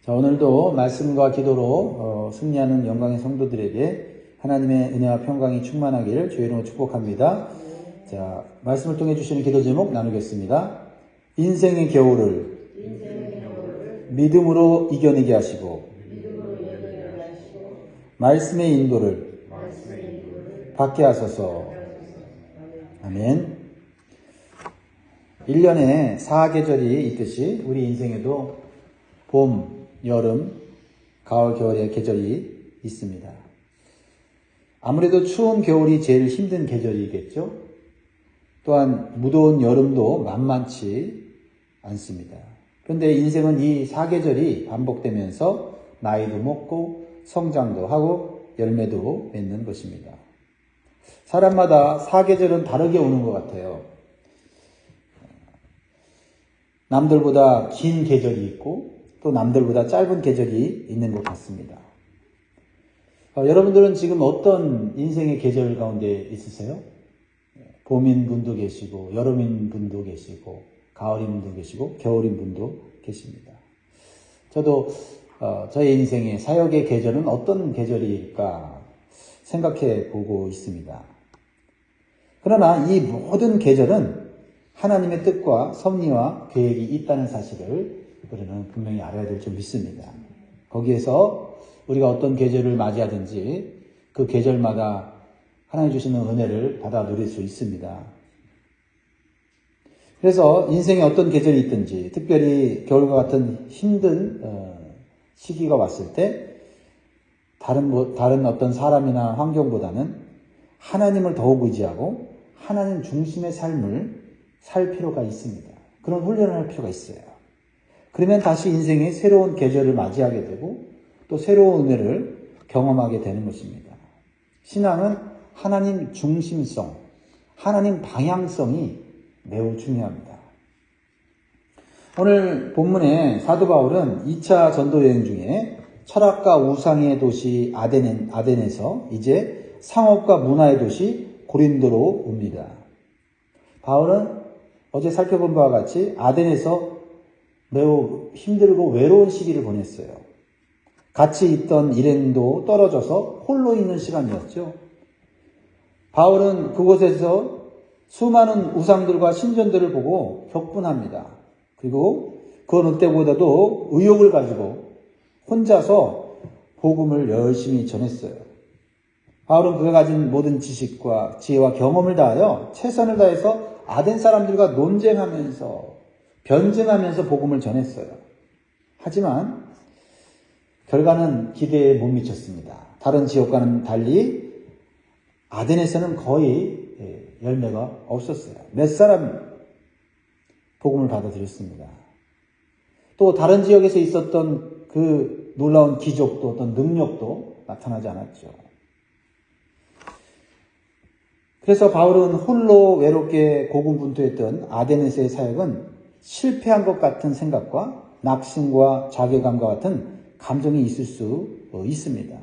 자, 오늘도 말씀과 기도로 승리하는 영광의 성도들에게 하나님의 은혜와 평강이 충만하기를 주의 이름으로 축복합니다. 자, 말씀을 통해 주시는 기도 제목 나누겠습니다. 인생의 겨울을 믿음으로 이겨내게 하시고 말씀의 인도를 받게 하소서. 아멘. 1년에 4계절이 있듯이 우리 인생에도 봄, 여름, 가을, 겨울의 계절이 있습니다. 아무래도 추운 겨울이 제일 힘든 계절이겠죠. 또한 무더운 여름도 만만치 않습니다. 그런데 인생은 이 4계절이 반복되면서 나이도 먹고 성장도 하고 열매도 맺는 것입니다. 사람마다 4계절은 다르게 오는 것 같아요. 남들보다 긴 계절이 있고 또 남들보다 짧은 계절이 있는 것 같습니다. 여러분들은 지금 어떤 인생의 계절 가운데 있으세요? 봄인 분도 계시고 여름인 분도 계시고 가을인 분도 계시고 겨울인 분도 계십니다. 저도 저의 인생의 사역의 계절은 어떤 계절일까 생각해 보고 있습니다. 그러나 이 모든 계절은 하나님의 뜻과 섭리와 계획이 있다는 사실을 우리는 분명히 알아야 될 줄 믿습니다. 거기에서 우리가 어떤 계절을 맞이하든지 그 계절마다 하나님 주시는 은혜를 받아 누릴 수 있습니다. 그래서 인생에 어떤 계절이 있든지 특별히 겨울과 같은 힘든 시기가 왔을 때 다른 어떤 사람이나 환경보다는 하나님을 더욱 의지하고 하나님 중심의 삶을 살 필요가 있습니다. 그런 훈련을 할 필요가 있어요. 그러면 다시 인생의 새로운 계절을 맞이하게 되고 또 새로운 은혜를 경험하게 되는 것입니다. 신앙은 하나님 중심성, 하나님 방향성이 매우 중요합니다. 오늘 본문의 사도 바울은 2차 전도 여행 중에 철학과 우상의 도시 아덴에서 이제 상업과 문화의 도시 고린도로 옵니다. 바울은 어제 살펴본 바와 같이 아덴에서 매우 힘들고 외로운 시기를 보냈어요. 같이 있던 일행도 떨어져서 홀로 있는 시간이었죠. 바울은 그곳에서 수많은 우상들과 신전들을 보고 격분합니다. 그리고 그 어느 때보다도 의욕을 가지고 혼자서 복음을 열심히 전했어요. 바울은 그가 가진 모든 지식과 지혜와 경험을 다하여 최선을 다해서 아덴 사람들과 논쟁하면서 변증하면서 복음을 전했어요. 하지만 결과는 기대에 못 미쳤습니다. 다른 지역과는 달리 아덴에서는 거의 열매가 없었어요. 몇 사람 복음을 받아들였습니다. 또 다른 지역에서 있었던 그 놀라운 기적도 어떤 능력도 나타나지 않았죠. 그래서 바울은 홀로 외롭게 고군분투했던 아덴에서의 사역은 실패한 것 같은 생각과 낙심과 자괴감과 같은 감정이 있을 수 있습니다.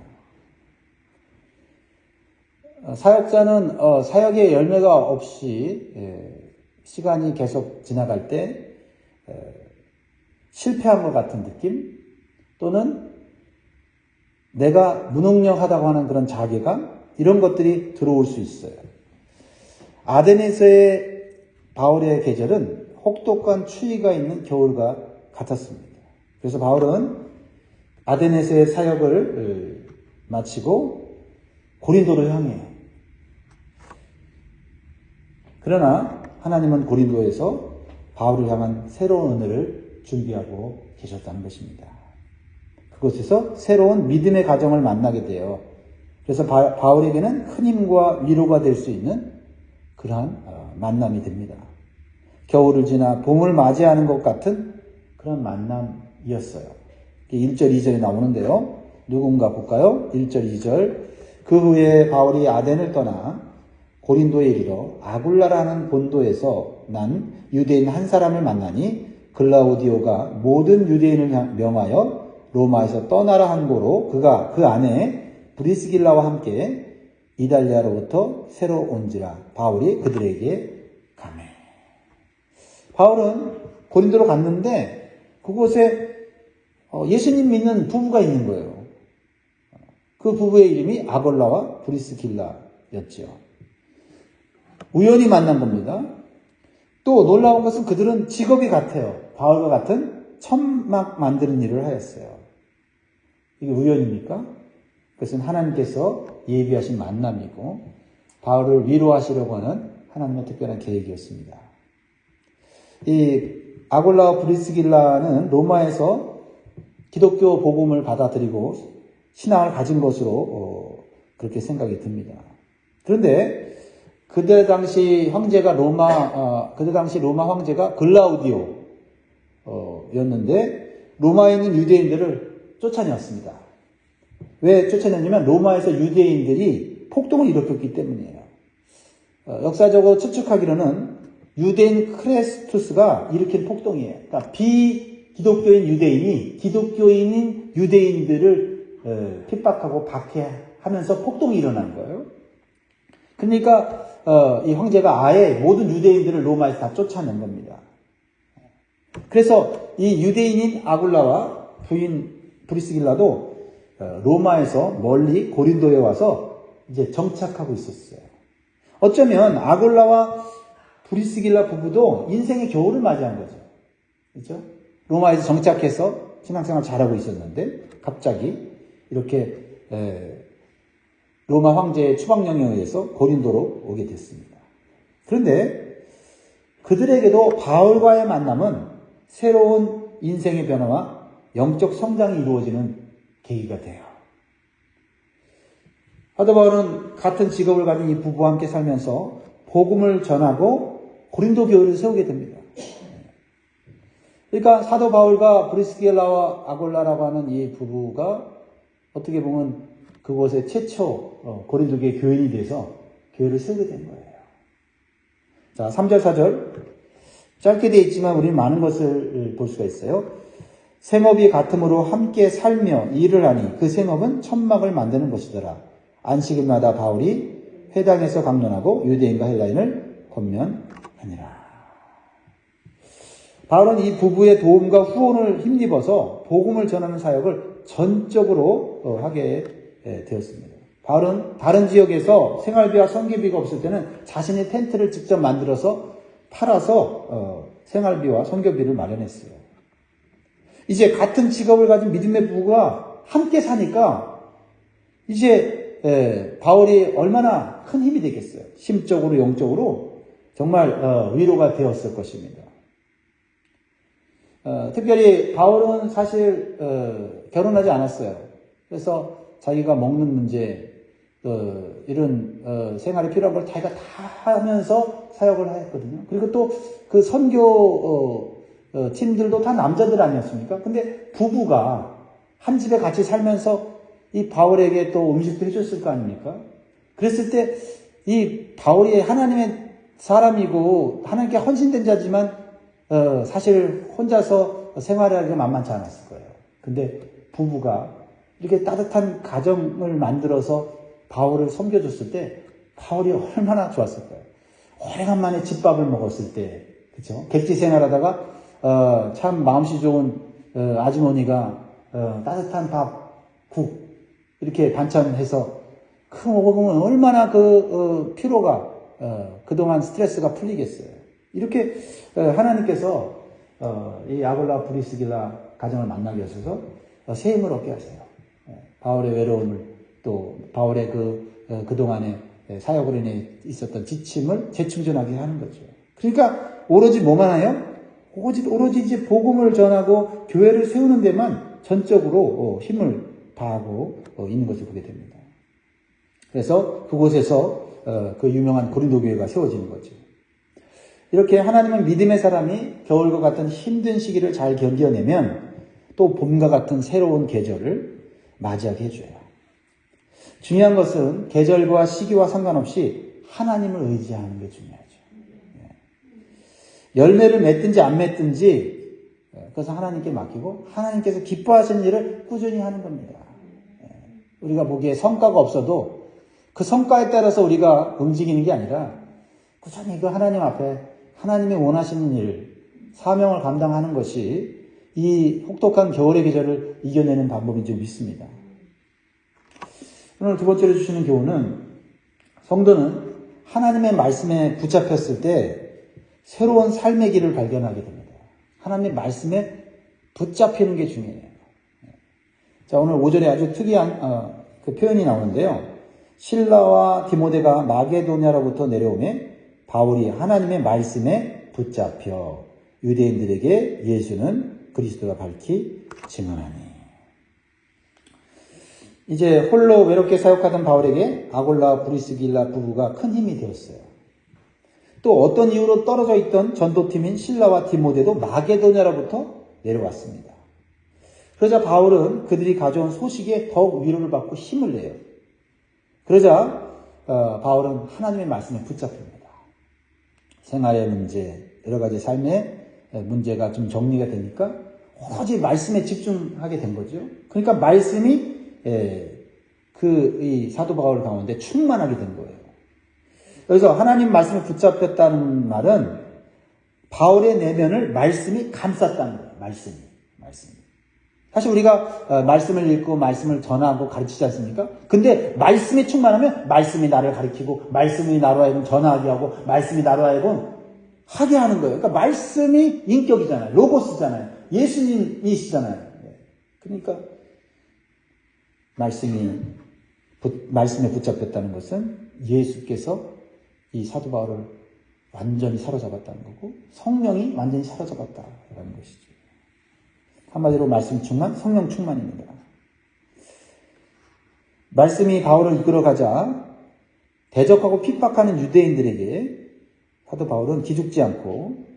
사역자는 사역의 열매가 없이 시간이 계속 지나갈 때 실패한 것 같은 느낌 또는 내가 무능력하다고 하는 그런 자괴감 이런 것들이 들어올 수 있어요. 아덴에서의 바울의 계절은 혹독한 추위가 있는 겨울과 같았습니다. 그래서 바울은 아덴에서의 사역을 마치고 고린도를 향해 그러나 하나님은 고린도에서 바울을 향한 새로운 은혜를 준비하고 계셨다는 것입니다. 그곳에서 새로운 믿음의 가정을 만나게 돼요. 그래서 바울에게는 큰 힘과 위로가 될 수 있는 그러한 만남이 됩니다. 겨울을 지나 봄을 맞이하는 것 같은 그런 만남이었어요. 1절, 2절에 나오는데요. 누군가 볼까요? 1절, 2절. 그 후에 바울이 아덴을 떠나 고린도에 이르러 아굴라라는 본도에서 난 유대인 한 사람을 만나니 글라우디오가 모든 유대인을 명하여 로마에서 떠나라 한 고로 그가 그 안에 브리스길라와 함께 이달리아로부터 새로 온지라 바울이 그들에게 가매. 바울은 고린도로 갔는데 그곳에 예수님 믿는 부부가 있는 거예요. 그 부부의 이름이 아골라와 브리스길라였죠. 우연히 만난 겁니다. 또 놀라운 것은 그들은 직업이 같아요. 바울과 같은 천막 만드는 일을 하였어요. 이게 우연입니까? 그것은 하나님께서 예비하신 만남이고 바울을 위로하시려고 하는 하나님의 특별한 계획이었습니다. 이 아골라와 브리스길라는 로마에서 기독교 복음을 받아들이고 신앙을 가진 것으로 그렇게 생각이 듭니다. 그런데 그때 당시 로마 황제가 글라우디오였는데 로마에 있는 유대인들을 쫓아내었습니다. 왜 쫓아내냐면 로마에서 유대인들이 폭동을 일으켰기 때문이에요. 역사적으로 추측하기로는 유대인 크레스투스가 일으킨 폭동이에요. 그러니까 비기독교인 유대인이 기독교인인 유대인들을 핍박하고 박해하면서 폭동이 일어난 거예요. 그러니까 이 황제가 아예 모든 유대인들을 로마에서 다 쫓아낸 겁니다. 그래서 이 유대인인 아굴라와 부인 브리스길라도 로마에서 멀리 고린도에 와서 이제 정착하고 있었어요. 어쩌면 아굴라와 브리스길라 부부도 인생의 겨울을 맞이한 거죠. 그렇죠? 로마에서 정착해서 신앙생활 잘하고 있었는데 갑자기 이렇게 로마 황제의 추방령에 의해서 고린도로 오게 됐습니다. 그런데 그들에게도 바울과의 만남은 새로운 인생의 변화와 영적 성장이 이루어지는 계기가 돼요. 사도 바울은 같은 직업을 가진 이 부부와 함께 살면서 복음을 전하고 고린도 교회를 세우게 됩니다. 그러니까 사도 바울과 브리스길라와 아골라라고 하는 이 부부가 어떻게 보면 그곳에 최초 고린도 교회 교인이 돼서 교회를 세우게 된 거예요. 자, 3절, 4절. 짧게 되어 있지만 우리는 많은 것을 볼 수가 있어요. 생업이 같음으로 함께 살며 일을 하니 그 생업은 천막을 만드는 것이더라. 안식일마다 바울이 회당에서 강론하고 유대인과 헬라인을 권면하니라. 바울은 이 부부의 도움과 후원을 힘입어서 복음을 전하는 사역을 전적으로 하게 되었습니다. 바울은 다른 지역에서 생활비와 선교비가 없을 때는 자신의 텐트를 직접 만들어서 팔아서 생활비와 선교비를 마련했어요. 이제 같은 직업을 가진 믿음의 부부가 함께 사니까 이제 바울이 얼마나 큰 힘이 되겠어요. 심적으로 영적으로 정말 위로가 되었을 것입니다. 특별히 바울은 사실 결혼하지 않았어요. 그래서 자기가 먹는 문제, 이런 생활에 필요한 걸 자기가 다 하면서 사역을 했거든요. 그리고 또 그 선교 팀들도 다 남자들 아니었습니까? 근데 부부가 한 집에 같이 살면서 이 바울에게 또 음식도 해줬을 거 아닙니까? 그랬을 때 이 바울이 하나님의 사람이고 하나님께 헌신된 자지만 사실 혼자서 생활하기가 만만치 않았을 거예요. 근데 부부가 이렇게 따뜻한 가정을 만들어서 바울을 섬겨줬을 때 바울이 얼마나 좋았을 거예요. 오래간만에 집밥을 먹었을 때, 그렇죠? 객지 생활하다가 참 마음씨 좋은 아주머니가 따뜻한 밥, 국 이렇게 반찬해서 그 먹으면 얼마나 피로가 그동안 스트레스가 풀리겠어요. 이렇게 하나님께서 이 아골라 브리스길라 가정을 만나게 하셔서 새 힘을 얻게 하세요. 바울의 외로움을 또 바울의 그동안의 사역으로 인해 있었던 지침을 재충전하게 하는 거죠. 그러니까 오로지 뭐만 해요? 오로지 이제 복음을 전하고 교회를 세우는 데만 전적으로 힘을 다하고 있는 것을 보게 됩니다. 그래서 그곳에서 그 유명한 고린도 교회가 세워지는 거죠. 이렇게 하나님은 믿음의 사람이 겨울과 같은 힘든 시기를 잘 견뎌내면 또 봄과 같은 새로운 계절을 맞이하게 해줘요. 중요한 것은 계절과 시기와 상관없이 하나님을 의지하는 게 중요하죠. 열매를 맺든지 안 맺든지 그것은 하나님께 맡기고 하나님께서 기뻐하시는 일을 꾸준히 하는 겁니다. 우리가 보기에 성과가 없어도 그 성과에 따라서 우리가 움직이는 게 아니라 꾸준히 그 하나님 앞에 하나님이 원하시는 일, 사명을 감당하는 것이 이 혹독한 겨울의 계절을 이겨내는 방법인 줄 믿습니다. 오늘 두 번째로 주시는 교훈은 성도는 하나님의 말씀에 붙잡혔을 때 새로운 삶의 길을 발견하게 됩니다. 하나님의 말씀에 붙잡히는 게 중요해요. 자, 오늘 5절에 아주 특이한 그 표현이 나오는데요. 실라와 디모데가 마게도냐로부터 내려오매 바울이 하나님의 말씀에 붙잡혀 유대인들에게 예수는 그리스도가 밝히 증언하니. 이제 홀로 외롭게 사역하던 바울에게 아골라와 브리스길라 부부가 큰 힘이 되었어요. 또 어떤 이유로 떨어져 있던 전도팀인 실라와 디모데도 마게도냐로부터 내려왔습니다. 그러자 바울은 그들이 가져온 소식에 더욱 위로를 받고 힘을 내요. 그러자 바울은 하나님의 말씀에 붙잡힙니다. 생활의 문제, 여러 가지 삶의 문제가 좀 정리가 되니까 오로지 말씀에 집중하게 된 거죠. 그러니까 말씀이 이 사도 바울 가운데 충만하게 된 거예요. 여기서 하나님 말씀에 붙잡혔다는 말은 바울의 내면을 말씀이 감쌌다는 거예요. 말씀이. 사실 우리가 말씀을 읽고 말씀을 전하고 가르치지 않습니까? 근데 말씀이 충만하면 말씀이 나를 가르치고 말씀이 나로 하여금 전하게 하고 말씀이 나로 하여금 하게 하는 거예요. 그러니까 말씀이 인격이잖아요. 로고스잖아요. 예수님이시잖아요. 그러니까 말씀에 붙잡혔다는 것은 예수께서 이 사도 바울을 완전히 사로잡았다는 거고 성령이 완전히 사로잡았다라는 것이죠. 한마디로 말씀 충만, 성령 충만입니다. 말씀이 바울을 이끌어가자 대적하고 핍박하는 유대인들에게 사도 바울은 기죽지 않고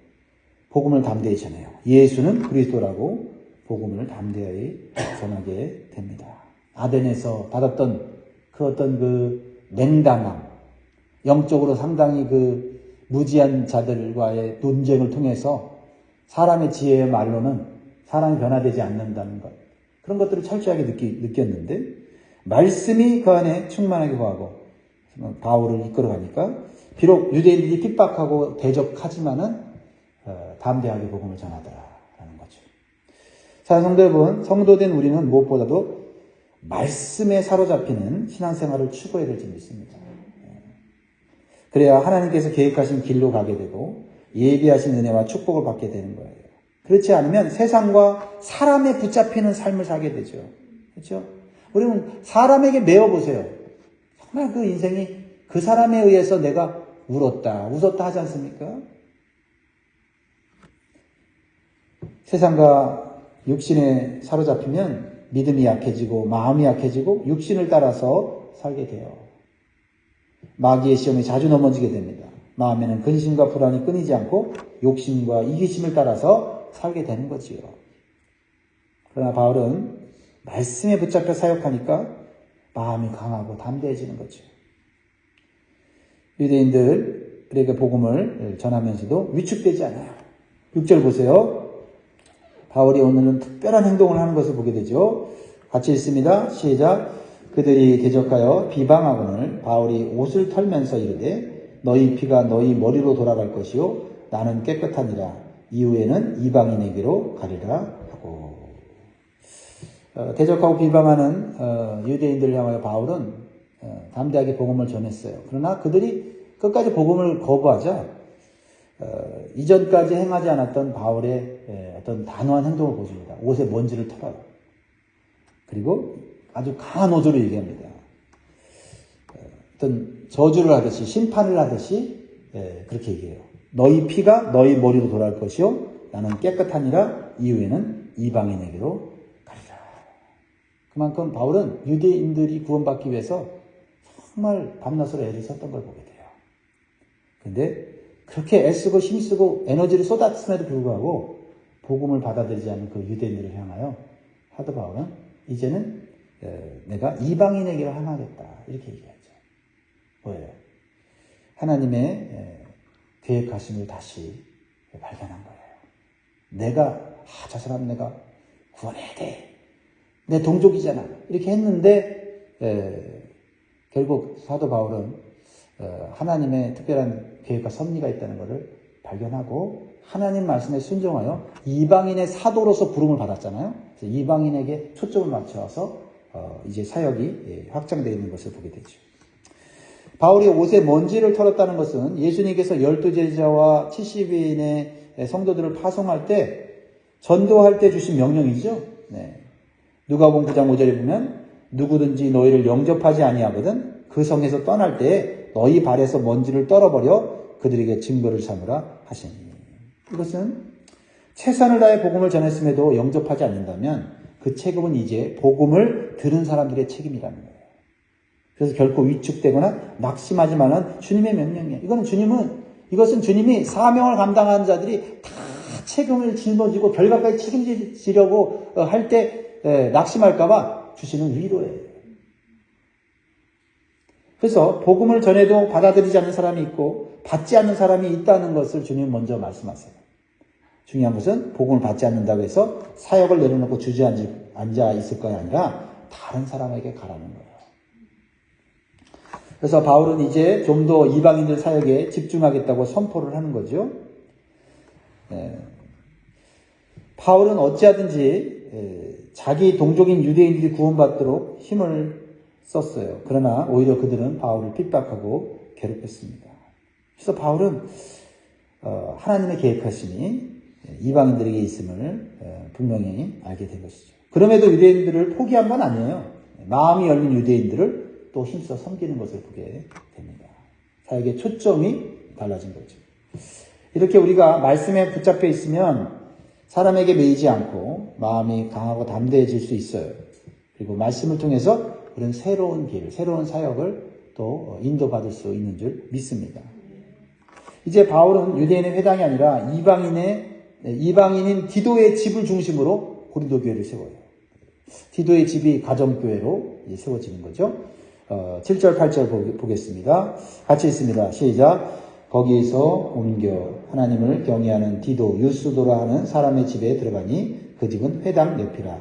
복음을 담대히 전해요. 예수는 그리스도라고 복음을 담대히 전하게 됩니다. 아덴에서 받았던 그 어떤 그 냉담함, 영적으로 상당히 그 무지한 자들과의 논쟁을 통해서 사람의 지혜의 말로는 사람이 변화되지 않는다는 것, 그런 것들을 철저하게 느꼈는데 말씀이 그 안에 충만하게 거하고 바울을 이끌어가니까 비록 유대인들이 핍박하고 대적하지만은 담대하게 복음을 전하더라라는 거죠. 자, 성도 여러분, 성도된 우리는 무엇보다도 말씀에 사로잡히는 신앙생활을 추구해야 될지 믿습니다. 그래야 하나님께서 계획하신 길로 가게 되고 예비하신 은혜와 축복을 받게 되는 거예요. 그렇지 않으면 세상과 사람에 붙잡히는 삶을 살게 되죠. 그렇죠? 우리는 사람에게 매어보세요. 정말 그 인생이 그 사람에 의해서 내가 웃었다 하지 않습니까? 세상과 육신에 사로잡히면 믿음이 약해지고 마음이 약해지고 육신을 따라서 살게 돼요. 마귀의 시험에 자주 넘어지게 됩니다. 마음에는 근심과 불안이 끊이지 않고 욕심과 이기심을 따라서 살게 되는 거지요. 그러나 바울은 말씀에 붙잡혀 사역하니까 마음이 강하고 담대해지는 거죠. 유대인들에게 복음을 전하면서도 위축되지 않아요. 6절 보세요. 바울이 오늘은 특별한 행동을 하는 것을 보게 되죠. 같이 읽습니다. 시작. 그들이 대적하여 비방하거늘 바울이 옷을 털면서 이르되 너희 피가 너희 머리로 돌아갈 것이요 나는 깨끗하니라. 이후에는 이방인에게로 가리라 하고. 대적하고 비방하는 유대인들을 향하여 바울은 담대하게 복음을 전했어요. 그러나 그들이 끝까지 복음을 거부하자 이전까지 행하지 않았던 바울의 어떤 단호한 행동을 보여줍니다. 옷에 먼지를 털어요. 그리고 아주 강한 어조로 얘기합니다. 어떤 저주를 하듯이 심판을 하듯이 그렇게 얘기해요. 너희 피가 너희 머리로 돌아갈 것이요 나는 깨끗하니라. 이후에는 이방인에게로 가리라. 그만큼 바울은 유대인들이 구원받기 위해서 정말 밤낮으로 애를 썼던 걸 보게 돼요. 그런데 그렇게 애쓰고 힘쓰고 에너지를 쏟았음에도 불구하고 복음을 받아들이지 않는 그 유대인들을 향하여 사도 바울은 이제는 내가 이방인에게로 향하겠다 이렇게 얘기하죠. 뭐예요? 하나님의 계획하심을 다시 발견한 거예요. 내가 저 사람 내가 구원해야 돼. 내 동족이잖아. 이렇게 했는데 결국 사도 바울은 하나님의 특별한 계획과 섭리가 있다는 것을 발견하고 하나님 말씀에 순종하여 이방인의 사도로서 부름을 받았잖아요. 그래서 이방인에게 초점을 맞춰서 이제 사역이 확장되어 있는 것을 보게 되죠. 바울이 옷에 먼지를 털었다는 것은 예수님께서 12제자와 70인의 성도들을 파송할 때 전도할 때 주신 명령이죠. 네. 누가복음 9장 5절에 보면 누구든지 너희를 영접하지 아니하거든 그 성에서 떠날 때에 너희 발에서 먼지를 떨어버려 그들에게 증거를 삼으라 하시니. 이것은 최선을 다해 복음을 전했음에도 영접하지 않는다면 그 책임은 이제 복음을 들은 사람들의 책임이라는 거예요. 그래서 결코 위축되거나 낙심하지 말라는 주님의 명령이에요. 이것은 주님이 사명을 감당하는 자들이 다 책임을 짊어지고 결과까지 책임지려고 할 때 낙심할까봐 주시는 위로예요. 그래서 복음을 전해도 받아들이지 않는 사람이 있고 받지 않는 사람이 있다는 것을 주님 먼저 말씀하세요. 중요한 것은 복음을 받지 않는다고 해서 사역을 내려놓고 주저앉아 있을 것이 아니라 다른 사람에게 가라는 거예요. 그래서 바울은 이제 좀 더 이방인들 사역에 집중하겠다고 선포를 하는 거죠. 바울은 어찌하든지 자기 동족인 유대인들이 구원받도록 힘을 썼어요. 그러나 오히려 그들은 바울을 핍박하고 괴롭혔습니다. 그래서 바울은 하나님의 계획하심이 이방인들에게 있음을 분명히 알게 된 것이죠. 그럼에도 유대인들을 포기한 건 아니에요. 마음이 열린 유대인들을 또 힘써 섬기는 것을 보게 됩니다. 사역의 초점이 달라진 거죠. 이렇게 우리가 말씀에 붙잡혀 있으면 사람에게 매이지 않고 마음이 강하고 담대해질 수 있어요. 그리고 말씀을 통해서 그런 새로운 길, 새로운 사역을 또 인도받을 수 있는 줄 믿습니다. 이제 바울은 유대인의 회당이 아니라 이방인인 디도의 집을 중심으로 고린도 교회를 세워요. 디도의 집이 가정교회로 세워지는 거죠. 7절, 8절 보겠습니다. 같이 있습니다. 시작. 거기에서 옮겨 하나님을 경외하는 디도, 유스도라 하는 사람의 집에 들어가니 그 집은 회당 옆이라.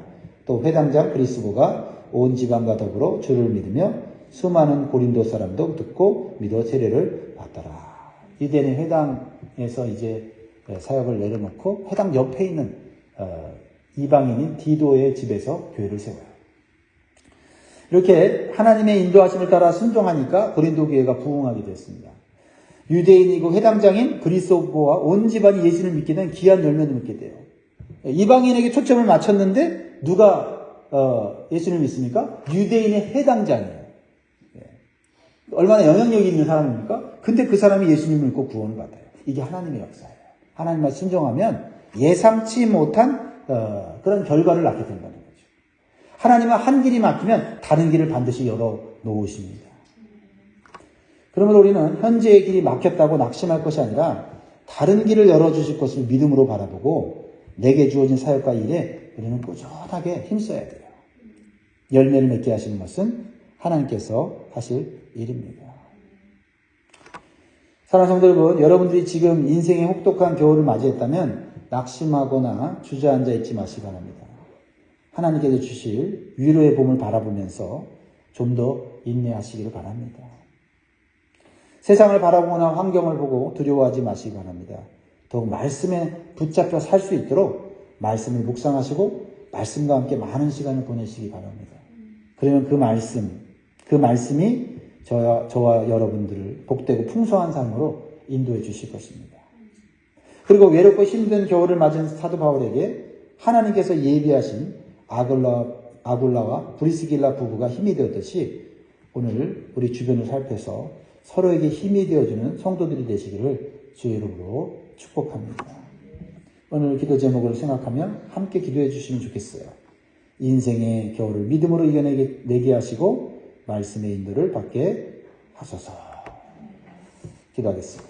또 회당장 그리스도가 온 집안과 더불어 주를 믿으며 수많은 고린도 사람도 듣고 믿어 세례를 받더라. 유대인의 회당에서 이제 사역을 내려놓고 회당 옆에 있는 이방인인 디도의 집에서 교회를 세워요. 이렇게 하나님의 인도하심을 따라 순종하니까 고린도 교회가 부흥하게 됐습니다. 유대인이고 회당장인 그리스도와 온 집안이 예수를 믿게 된 귀한 열매를 믿게 돼요. 이방인에게 초점을 맞췄는데 누가 예수를 믿습니까? 유대인의 회당장이에요. 얼마나 영향력이 있는 사람입니까? 근데 그 사람이 예수님을 믿고 구원을 받아요. 이게 하나님의 역사예요. 하나님만 순종하면 예상치 못한 그런 결과를 낳게 된다는 거죠. 하나님은 한 길이 막히면 다른 길을 반드시 열어 놓으십니다. 그러므로 우리는 현재의 길이 막혔다고 낙심할 것이 아니라 다른 길을 열어주실 것을 믿음으로 바라보고 내게 주어진 사역과 일에 우리는 꾸준하게 힘써야 돼요. 열매를 맺게 하시는 것은 하나님께서 하실 일입니다. 사랑하는 성도 여러분, 여러분들이 지금 인생의 혹독한 겨울을 맞이했다면 낙심하거나 주저앉아 있지 마시기 바랍니다. 하나님께서 주실 위로의 봄을 바라보면서 좀 더 인내하시기를 바랍니다. 세상을 바라보거나 환경을 보고 두려워하지 마시기 바랍니다. 더욱 말씀에 붙잡혀 살 수 있도록 말씀을 묵상하시고 말씀과 함께 많은 시간을 보내시기 바랍니다. 그러면 그 말씀이 저와 여러분들을 복되고 풍성한 삶으로 인도해 주실 것입니다. 그리고 외롭고 힘든 겨울을 맞은 사도 바울에게 하나님께서 예비하신 아굴라와 브리스길라 부부가 힘이 되었듯이 오늘 우리 주변을 살펴서 서로에게 힘이 되어주는 성도들이 되시기를 주의 이름으로 축복합니다. 오늘 기도 제목을 생각하며 함께 기도해 주시면 좋겠어요. 인생의 겨울을 믿음으로 이겨내게 하시고 말씀의 인도를 받게 하소서. 기도하겠습니다.